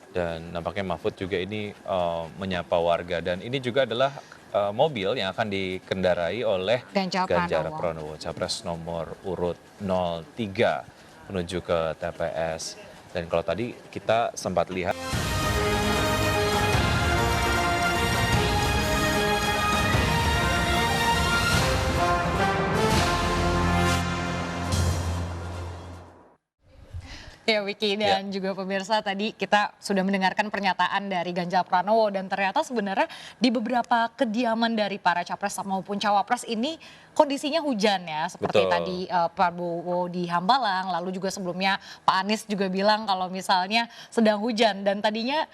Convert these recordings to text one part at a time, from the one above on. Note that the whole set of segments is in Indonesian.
Dan nampaknya Mahfud juga ini menyapa warga dan ini juga adalah mobil yang akan dikendarai oleh Ganjar Ganjar Pranowo. Pranowo, capres nomor urut 03 menuju ke TPS. Dan kalau tadi kita sempat lihat Ya Wiki ya, dan juga pemirsa, tadi kita sudah mendengarkan pernyataan dari Ganjar Pranowo dan ternyata sebenarnya di beberapa kediaman dari para capres maupun cawapres ini kondisinya hujan ya, seperti betul. tadi Prabowo di Hambalang, lalu juga sebelumnya Pak Anies juga bilang kalau misalnya sedang hujan dan tadinya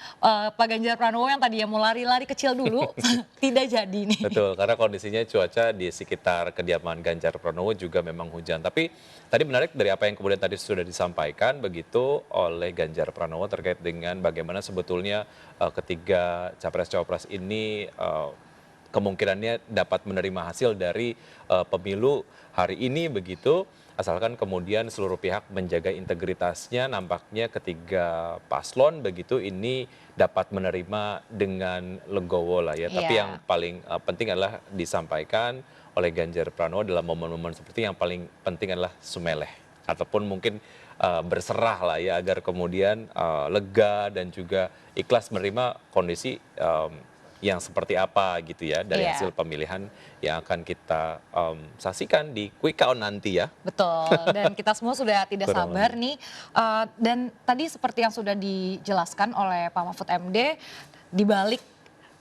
Pak Ganjar Pranowo yang tadinya mau lari-lari kecil dulu tidak jadi nih. Betul, karena kondisinya cuaca di sekitar kediaman Ganjar Pranowo juga memang hujan. Tapi tadi menarik dari apa yang kemudian tadi sudah disampaikan begitu oleh Ganjar Pranowo terkait dengan bagaimana sebetulnya ketiga capres-cawapres ini kemungkinannya dapat menerima hasil dari pemilu hari ini begitu. Asalkan kemudian seluruh pihak menjaga integritasnya, nampaknya ketiga paslon begitu ini dapat menerima dengan legowo lah ya. Tapi yang Iya, paling penting adalah disampaikan oleh Ganjar Pranowo dalam momen-momen seperti yang paling penting adalah sumeleh ataupun mungkin berserah lah ya agar kemudian lega dan juga ikhlas menerima kondisi yang seperti apa gitu ya dari hasil iya. pemilihan yang akan kita saksikan di quick count nanti ya Betul, dan kita semua sudah tidak kurang sabar lebih. nih. Dan tadi seperti yang sudah dijelaskan oleh Pak Mahfud MD, di balik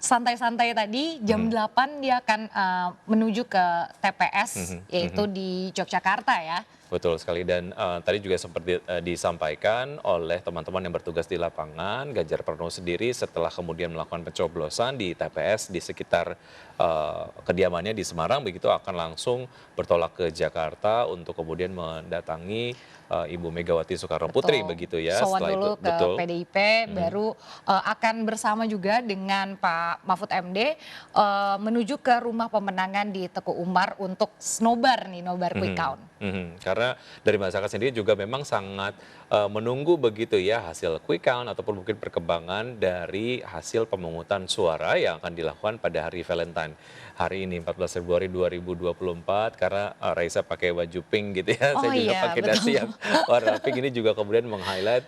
santai-santai tadi jam Mhm, 8 dia akan menuju ke TPS mhm, yaitu mhm. di Yogyakarta ya. Betul sekali dan tadi juga sempat disampaikan oleh teman-teman yang bertugas di lapangan, Ganjar Pranowo sendiri setelah kemudian melakukan pencoblosan di TPS di sekitar kediamannya di Semarang begitu akan langsung bertolak ke Jakarta untuk kemudian mendatangi Ibu Megawati Soekarno Putri Betul, begitu ya. sowan Setelah itu dulu ke betul. PDIP, Mhm, baru akan bersama juga dengan Pak Mahfud MD menuju ke rumah pemenangan di Teguh Umar untuk nobar nih, nobar quick mhm, count. mhm. Karena dari masyarakat sendiri juga memang sangat menunggu begitu ya hasil quick count ataupun mungkin perkembangan dari hasil pemungutan suara yang akan dilakukan pada hari Valentine hari ini 14 Februari 2024 karena Raisa pakai baju pink gitu ya, Oh saya juga iya, pakai betul. dasi yang warna pink ini juga kemudian meng-highlight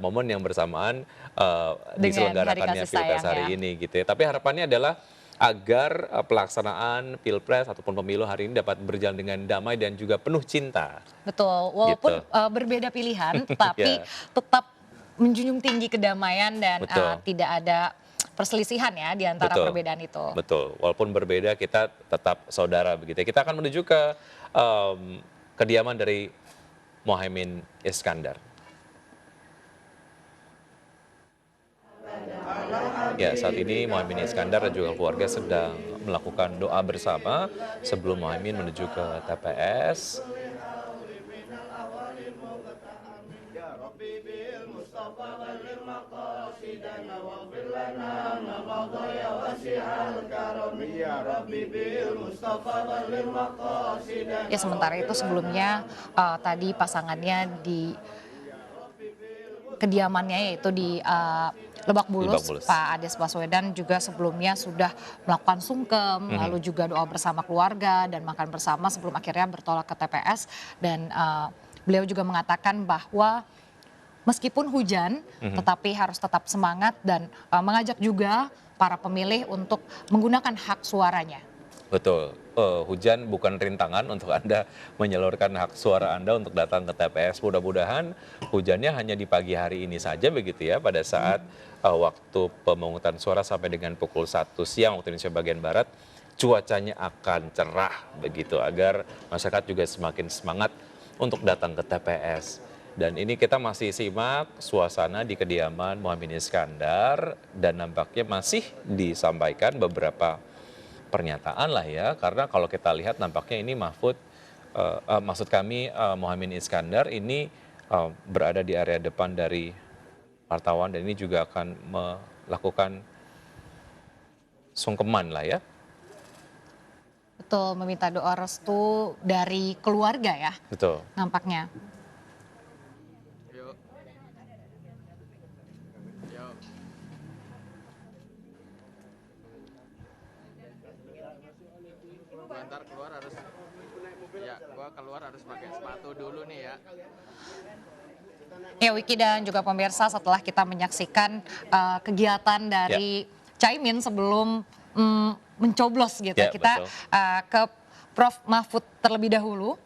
momen yang bersamaan Dengan hari diselenggarakannya kasih Pilpres sayang ya. hari ini gitu ya. Tapi harapannya adalah agar pelaksanaan Pilpres ataupun pemilu hari ini dapat berjalan dengan damai dan juga penuh cinta, Betul, walaupun gitu. berbeda pilihan, tetapi Ya, tetap menjunjung tinggi kedamaian dan betul, tidak ada perselisihan ya di antara betul, perbedaan itu. betul. Walaupun berbeda kita tetap saudara begitu ya. Kita akan menuju ke kediaman dari Mohaimin Iskandar. Ya, saat ini Mohaimin Iskandar dan juga keluarga sedang melakukan doa bersama sebelum Mohaimin menuju ke TPS. Ya sementara itu sebelumnya tadi pasangannya di kediamannya yaitu di Lebak Di Bulus, Babulus. Pak Anies Baswedan juga sebelumnya sudah melakukan sungkem, Mhm. lalu juga doa bersama keluarga dan makan bersama sebelum akhirnya bertolak ke TPS dan beliau juga mengatakan bahwa meskipun hujan, Mhm. tetapi harus tetap semangat dan mengajak juga para pemilih untuk menggunakan hak suaranya. Betul, hujan bukan rintangan untuk Anda menyalurkan hak suara Anda untuk datang ke TPS. Mudah-mudahan hujannya hanya di pagi hari ini saja begitu ya, pada saat waktu pemungutan suara sampai dengan pukul 1 siang waktu Indonesia bagian Barat, cuacanya akan cerah begitu, agar masyarakat juga semakin semangat untuk datang ke TPS. Dan ini kita masih simak suasana di kediaman Muhaimin Iskandar dan nampaknya masih disampaikan beberapa pernyataan lah ya, karena kalau kita lihat nampaknya ini Mahfud, maksud kami Mohaimin Iskandar ini berada di area depan dari wartawan dan ini juga akan melakukan sungkeman lah ya. Betul, meminta doa restu dari keluarga ya, Betul. nampaknya. kalau keluar harus pakai sepatu dulu nih ya. Ya Wiki dan juga pemirsa, setelah kita menyaksikan kegiatan Ya, dari Caimin sebelum mencoblos gitu, ya kita betul. ke Prof Mahfud terlebih dahulu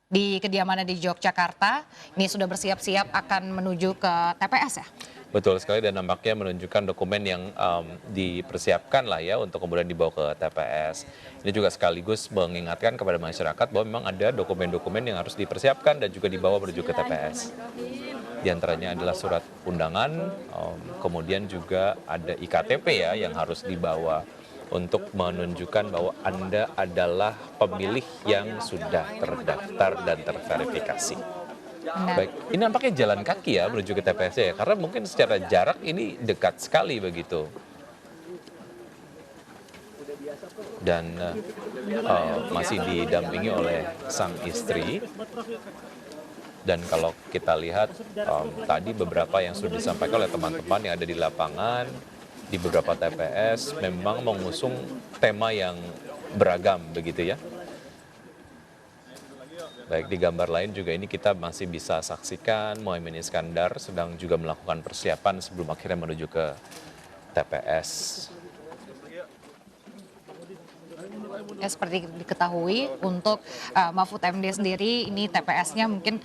di kediamannya di Yogyakarta. Ini sudah bersiap-siap akan menuju ke TPS ya. Betul sekali dan nampaknya menunjukkan dokumen yang dipersiapkan lah ya untuk kemudian dibawa ke TPS. Ini juga sekaligus mengingatkan kepada masyarakat bahwa memang ada dokumen-dokumen yang harus dipersiapkan dan juga dibawa menuju ke TPS. Di antaranya adalah surat undangan, kemudian juga ada IKTP ya yang harus dibawa untuk menunjukkan bahwa Anda adalah pemilih yang sudah terdaftar dan terverifikasi. Benar. Baik, ini nampaknya jalan kaki ya menuju ke TPS ya, karena mungkin secara jarak ini dekat sekali begitu. Dan masih didampingi oleh sang istri. Dan kalau kita lihat tadi beberapa yang sudah disampaikan oleh teman-teman yang ada di lapangan, di beberapa TPS memang mengusung tema yang beragam begitu ya. Baik, di gambar lain juga ini kita masih bisa saksikan Muhaimin Iskandar sedang juga melakukan persiapan sebelum akhirnya menuju ke TPS. Ya, seperti diketahui untuk Mahfud MD sendiri ini TPS-nya mungkin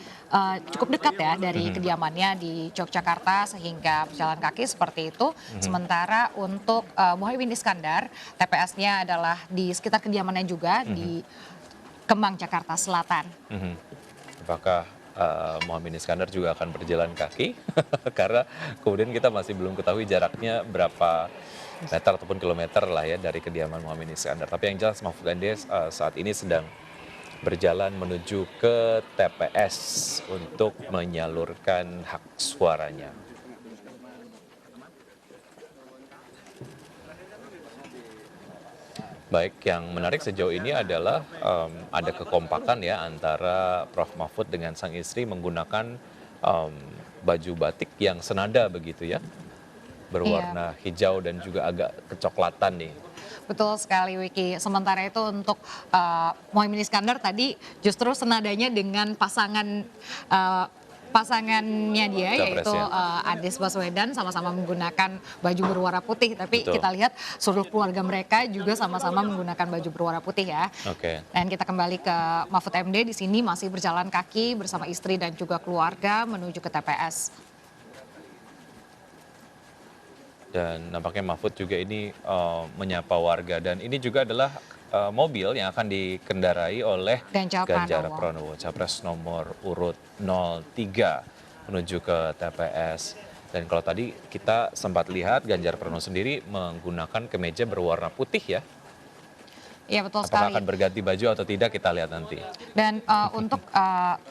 cukup dekat ya dari kediamannya di Yogyakarta sehingga berjalan kaki seperti itu. Sementara untuk Muhaimin Iskandar TPS-nya adalah di sekitar kediamannya juga di Kemang, Jakarta Selatan. Apakah Muhaimin Iskandar juga akan berjalan kaki? Karena kemudian kita masih belum ketahui jaraknya berapa meter ataupun kilometer lah ya dari kediaman Muhaimin Iskandar. Tapi yang jelas Mahfud MD saat ini sedang berjalan menuju ke TPS untuk menyalurkan hak suaranya. Baik, yang menarik sejauh ini adalah ada kekompakan ya antara Prof Mahfud dengan sang istri menggunakan baju batik yang senada begitu ya, berwarna hijau dan juga agak kecoklatan nih. Betul sekali Wiki. Sementara itu untuk Muhaimin Iskandar tadi justru senadanya dengan pasangannya dia yaitu Capresnya. Anies Baswedan sama-sama menggunakan baju berwarna putih. Tapi Betul. kita lihat seluruh keluarga mereka juga sama-sama menggunakan baju berwarna putih ya. Oke. Dan kita kembali ke Mahfud MD di sini masih berjalan kaki bersama istri dan juga keluarga menuju ke TPS. Dan nampaknya Mahfud juga ini menyapa warga dan ini juga adalah mobil yang akan dikendarai oleh Ganjar Ganjar Pranowo. Pranowo, capres nomor urut 03 menuju ke TPS. Dan kalau tadi kita sempat lihat Ganjar Pranowo sendiri menggunakan kemeja berwarna putih ya. Iya betul Apakah sekali. akan berganti baju atau tidak kita lihat nanti. Dan untuk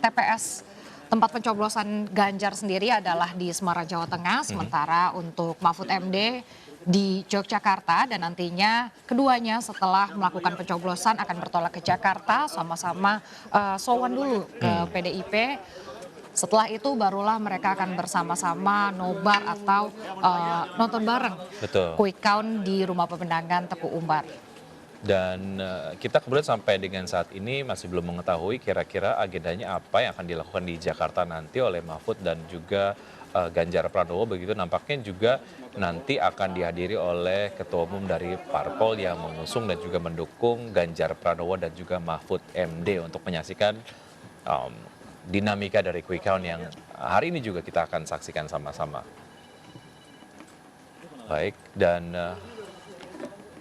TPS tempat pencoblosan Ganjar sendiri adalah di Semarang, Jawa Tengah. Sementara untuk Mahfud MD di Yogyakarta dan nantinya keduanya setelah melakukan pencoblosan akan bertolak ke Jakarta sama-sama sowan dulu ke PDIP. Setelah itu barulah mereka akan bersama-sama nobar atau nonton bareng Betul. quick count di rumah pemenangan Teguh Umar. Dan kita kemudian sampai dengan saat ini masih belum mengetahui kira-kira agendanya apa yang akan dilakukan di Jakarta nanti oleh Mahfud dan juga Ganjar Pranowo. Begitu nampaknya juga nanti akan dihadiri oleh ketua umum dari parpol yang mengusung dan juga mendukung Ganjar Pranowo dan juga Mahfud MD untuk menyaksikan dinamika dari quick count yang hari ini juga kita akan saksikan sama-sama. Baik, dan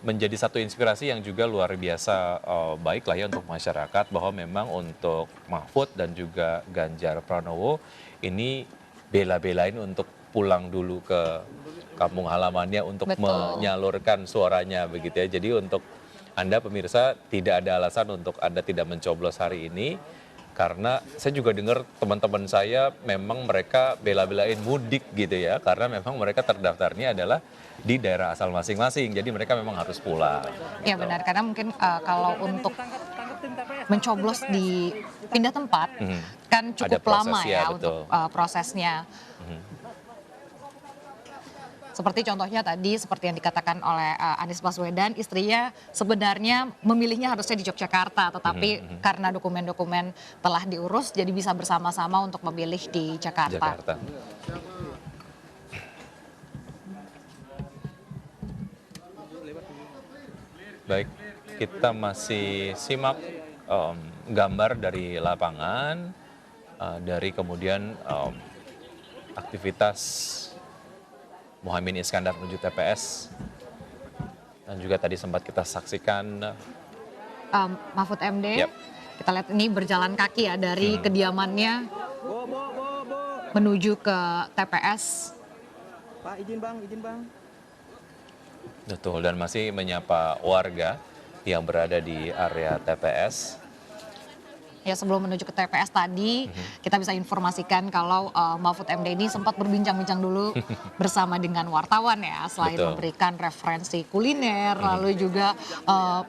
menjadi satu inspirasi yang juga luar biasa baik lah ya untuk masyarakat bahwa memang untuk Mahfud dan juga Ganjar Pranowo ini bela-belain untuk pulang dulu ke kampung halamannya untuk Betul. menyalurkan suaranya begitu ya. Jadi untuk Anda pemirsa tidak ada alasan untuk Anda tidak mencoblos hari ini karena saya juga dengar teman-teman saya memang mereka bela-belain mudik gitu ya karena memang mereka terdaftarnya adalah di daerah asal masing-masing. Jadi mereka memang harus pulang. Ya benar, karena mungkin kalau untuk mencoblos di pindah tempat kan cukup Ada lama prosesnya, ya betul. untuk prosesnya. seperti contohnya tadi seperti yang dikatakan oleh Anies Baswedan, istrinya sebenarnya memilihnya harusnya di Yogyakarta, tetapi karena dokumen-dokumen telah diurus, jadi bisa bersama-sama untuk memilih di Jakarta. Jakarta. Baik, kita masih simak gambar dari lapangan, dari kemudian aktivitas Muhaimin Iskandar menuju TPS, dan juga tadi sempat kita saksikan. Mahfud MD, Yap. kita lihat ini berjalan kaki ya dari kediamannya menuju ke TPS. Pak, izin bang. Betul, dan masih menyapa warga yang berada di area TPS. Ya, sebelum menuju ke TPS tadi kita bisa informasikan kalau Mahfud MD ini sempat berbincang-bincang dulu bersama dengan wartawan ya, selain Betul. memberikan referensi kuliner, lalu juga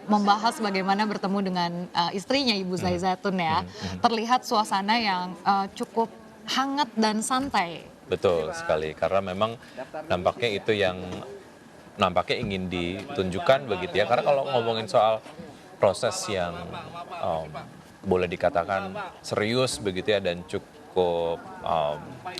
membahas bagaimana bertemu dengan istrinya Ibu Zaitun ya. Terlihat suasana yang cukup hangat dan santai. Betul sekali, karena memang nampaknya itu yang nampaknya ingin ditunjukkan begitu ya. Karena kalau ngomongin soal proses yang boleh dikatakan serius begitu ya dan cukup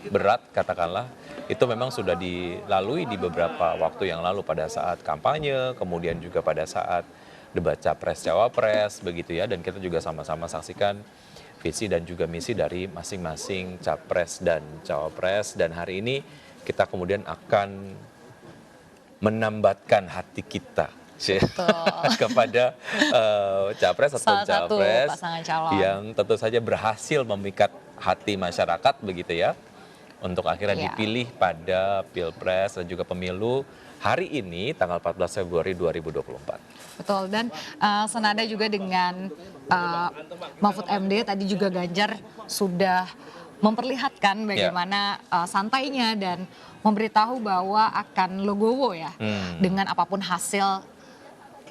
berat katakanlah, itu memang sudah dilalui di beberapa waktu yang lalu pada saat kampanye, kemudian juga pada saat debat capres cawapres begitu ya, dan kita juga sama-sama saksikan visi dan juga misi dari masing-masing capres dan cawapres, dan hari ini kita kemudian akan menambatkan hati kita kepada capres atau Salah satu capres pasangan calon yang tentu saja berhasil memikat hati masyarakat begitu ya, untuk akhirnya Iya. dipilih pada Pilpres dan juga pemilu hari ini tanggal 14 Februari 2024. Betul, dan senada juga dengan Mahfud MD, tadi juga Ganjar sudah memperlihatkan bagaimana santainya dan memberitahu bahwa akan legowo ya dengan apapun hasil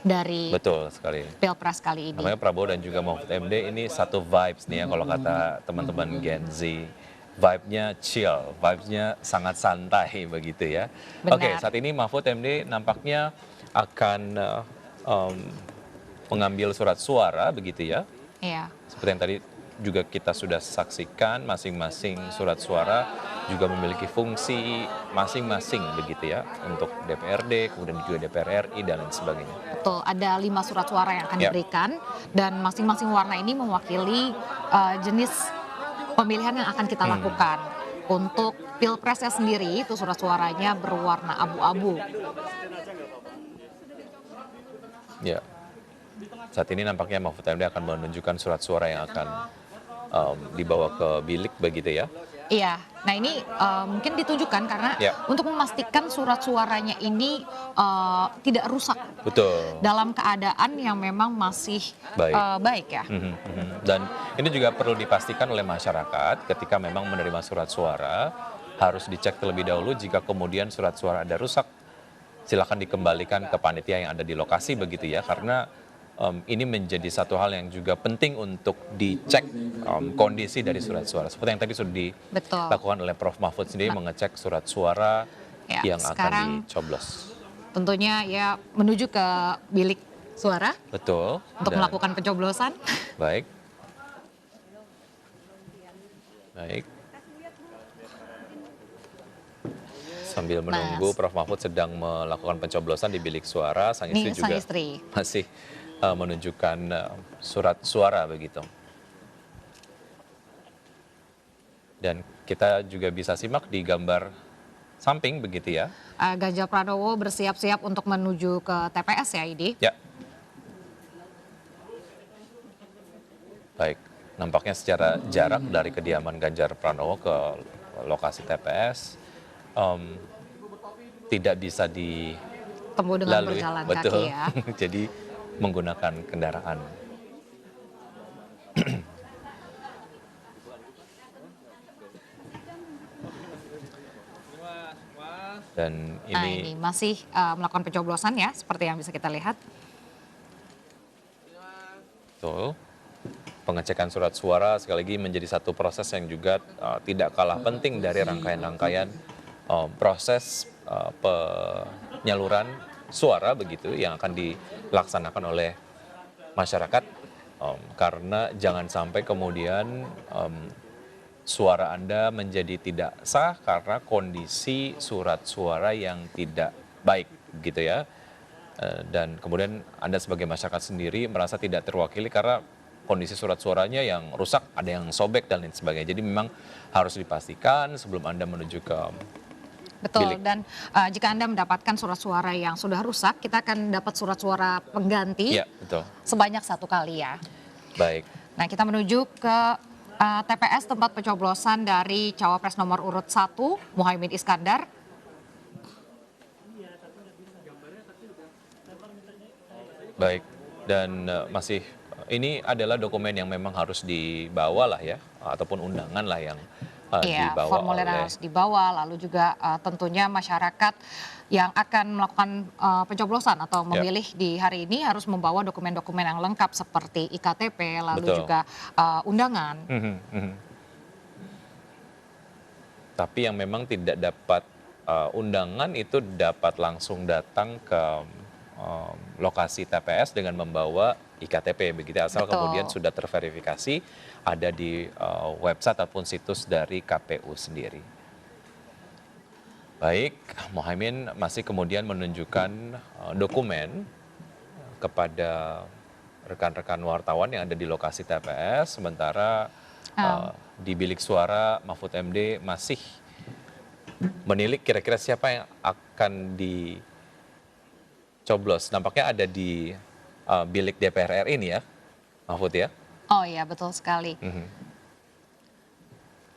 dari Betul sekali. Pilpres kali ini. Namanya Prabowo dan juga Mahfud MD ini satu vibes nih ya, kalau kata teman-teman Gen Z. Vibe-nya chill, vibes-nya sangat santai begitu ya. Benar. Oke, saat ini Mahfud MD nampaknya akan mengambil surat suara begitu ya. Iya. Seperti yang tadi juga kita sudah saksikan, masing-masing surat suara juga memiliki fungsi masing-masing begitu ya, untuk DPRD, kemudian juga DPR RI dan lain sebagainya. Betul, ada 5 surat suara yang akan Ya. diberikan dan masing-masing warna ini mewakili jenis pemilihan yang akan kita lakukan. Untuk Pilpresnya sendiri itu surat suaranya berwarna abu-abu. Ya. Saat ini nampaknya Mahfud MD akan menunjukkan surat suara yang akan dibawa ke bilik begitu ya. Iya, nah ini mungkin ditunjukkan karena Ya. untuk memastikan surat suaranya ini tidak rusak Betul. dalam keadaan yang memang masih Baik. baik ya. Dan ini juga perlu dipastikan oleh masyarakat ketika memang menerima surat suara, harus dicek terlebih dahulu. Jika kemudian surat suara ada rusak, silakan dikembalikan ke panitia yang ada di lokasi begitu ya, karena ini menjadi satu hal yang juga penting untuk dicek kondisi dari surat suara. Seperti yang tadi sudah Betul. dilakukan oleh Prof. Mahfud sendiri, mengecek surat suara Ya, yang sekarang akan dicoblos. Tentunya ya menuju ke bilik suara Betul. untuk Dan- melakukan pencoblosan. Baik. Baik. Sambil menunggu Prof. Mahfud sedang melakukan pencoblosan di bilik suara, sang istri Ini sang juga istri. masih menunjukkan surat suara begitu. Dan kita juga bisa simak di gambar samping begitu ya. Ganjar Pranowo bersiap-siap untuk menuju ke TPS ya, Idi. Ya. Baik, nampaknya secara jarak dari kediaman Ganjar Pranowo ke lokasi TPS tidak bisa Temu dengan dilalui. berjalan Betul. kaki ya. Jadi menggunakan kendaraan. Dan Nah ini masih melakukan pencoblosan ya, seperti yang bisa kita lihat. betul. Pengecekan surat suara sekali lagi menjadi satu proses yang juga tidak kalah penting dari rangkaian-rangkaian proses penyaluran suara begitu yang akan dilaksanakan oleh masyarakat, karena jangan sampai kemudian suara Anda menjadi tidak sah karena kondisi surat suara yang tidak baik gitu ya. Dan kemudian Anda sebagai masyarakat sendiri merasa tidak terwakili karena kondisi surat suaranya yang rusak, ada yang sobek dan lain sebagainya. Jadi memang harus dipastikan sebelum Anda menuju ke Betul, bilik. dan jika Anda mendapatkan surat suara yang sudah rusak, kita akan dapat surat suara pengganti Iya, betul. sebanyak 1 kali ya. Baik. Nah, kita menuju ke TPS tempat pencoblosan dari cawapres nomor urut 1, Muhaimin Iskandar. Baik, dan masih ini adalah dokumen yang memang harus dibawa lah ya, ataupun undangan lah yang Iya, dibawa formulir oleh, harus dibawa, lalu juga tentunya masyarakat yang akan melakukan pencoblosan atau ya, memilih di hari ini harus membawa dokumen-dokumen yang lengkap seperti IKTP, lalu betul. juga undangan. Mhm, mhm. Tapi yang memang tidak dapat undangan itu dapat langsung datang ke lokasi TPS dengan membawa IKTP begitu ya, asal kemudian Betul. sudah terverifikasi ada di website ataupun situs dari KPU sendiri. Baik, Mohaimin masih kemudian menunjukkan dokumen kepada rekan-rekan wartawan yang ada di lokasi TPS, sementara Um, di bilik suara Mahfud MD masih menilik kira-kira siapa yang akan dicoblos. Nampaknya ada di bilik DPR RI ini ya, Mahfud ya. oh iya, betul sekali. Mhm.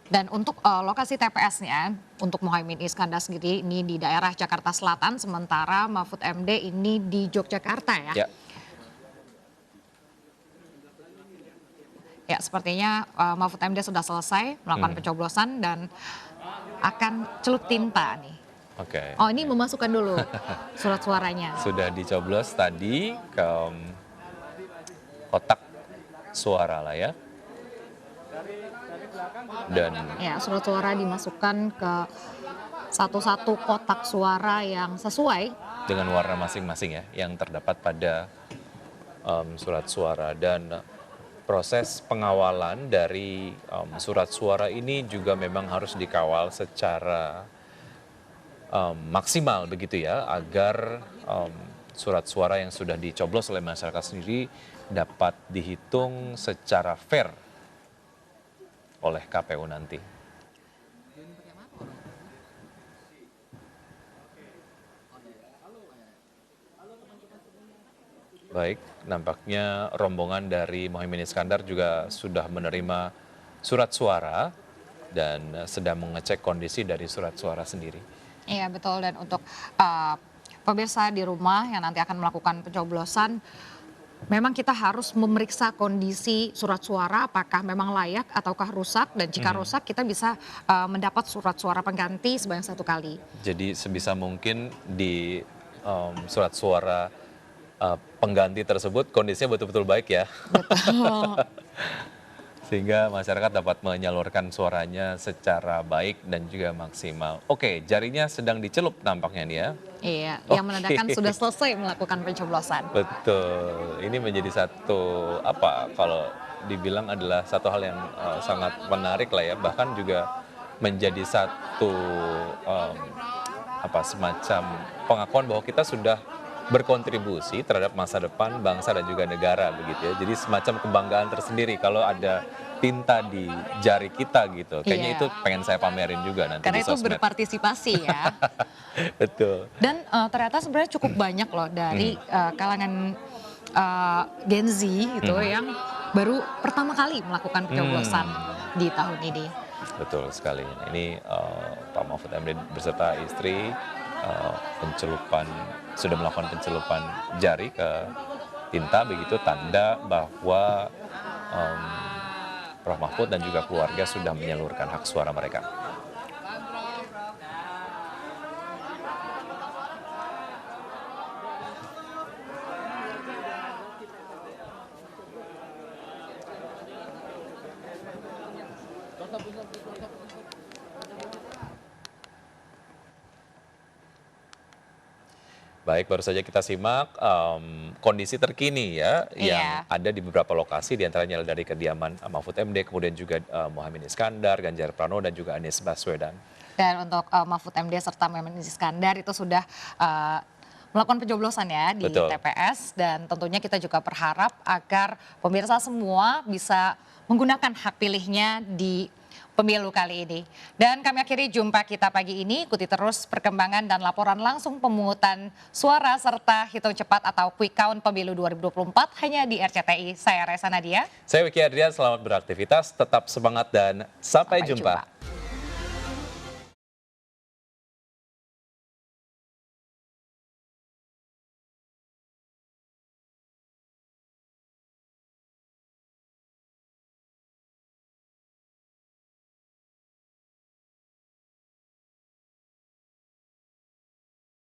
Dan untuk lokasi TPS-nya, untuk Muhaimin Iskandar sendiri ini di daerah Jakarta Selatan, sementara Mahfud MD ini di Yogyakarta ya. Ya, Ya, sepertinya Mahfud MD sudah selesai melakukan pencoblosan dan akan celup tinta nih. oke. Oh, ini memasukkan dulu surat suaranya. Sudah dicoblos tadi ke kotak suara lah ya. Dan Ya, surat suara dimasukkan ke satu-satu kotak suara yang sesuai. dengan warna masing-masing ya yang terdapat pada surat suara, dan proses pengawalan dari surat suara ini juga memang harus dikawal secara maksimal begitu ya agar surat suara yang sudah dicoblos oleh masyarakat sendiri dapat dihitung secara fair oleh KPU nanti. Baik, nampaknya rombongan dari Mohaimin Iskandar juga sudah menerima surat suara dan sedang mengecek kondisi dari surat suara sendiri. Iya, betul, dan untuk pemirsa di rumah yang nanti akan melakukan pencoblosan, memang kita harus memeriksa kondisi surat suara apakah memang layak ataukah rusak, dan jika rusak kita bisa mendapat surat suara pengganti sebanyak 1 kali. Jadi sebisa mungkin di surat suara pengganti tersebut kondisinya betul-betul baik ya, Betul. sehingga masyarakat dapat menyalurkan suaranya secara baik dan juga maksimal. Oke, jarinya sedang dicelup nampaknya nih ya. Iya, yang menandakan Oke. sudah selesai melakukan pencoblosan. Betul, ini menjadi satu apa kalau dibilang adalah satu hal yang sangat menarik lah ya, bahkan juga menjadi satu apa semacam pengakuan bahwa kita sudah berkontribusi terhadap masa depan bangsa dan juga negara begitu ya. Jadi semacam kebanggaan tersendiri kalau ada tinta di jari kita gitu. Kayaknya Iya. itu pengen saya pamerin juga nanti Karena di itu sosmed. berpartisipasi ya. Betul. Dan ternyata sebenarnya cukup banyak loh dari kalangan Gen Z gitu yang baru pertama kali melakukan pencoblosan di tahun ini. Betul sekali. Ini Pak Mahfud MD beserta istri sudah melakukan pencelupan jari ke tinta begitu, tanda bahwa Prof Mahfud dan juga keluarga sudah menyalurkan hak suara mereka. Baik, baru saja kita simak kondisi terkini ya yang Iya. ada di beberapa lokasi, diantaranya dari kediaman Mahfud MD, kemudian juga Muhaimin Iskandar, Ganjar Pranowo, dan juga Anies Baswedan. Dan untuk Mahfud MD serta Muhaimin Iskandar itu sudah melakukan pencoblosan ya di Betul. TPS, dan tentunya kita juga berharap agar pemirsa semua bisa menggunakan hak pilihnya di pemilu kali ini. Dan kami akhiri jumpa kita pagi ini, ikuti terus perkembangan dan laporan langsung pemungutan suara serta hitung cepat atau quick count pemilu 2024 hanya di RCTI. Saya Resa Nadia. Saya Wiki Adrian, selamat beraktivitas, tetap semangat dan sampai jumpa.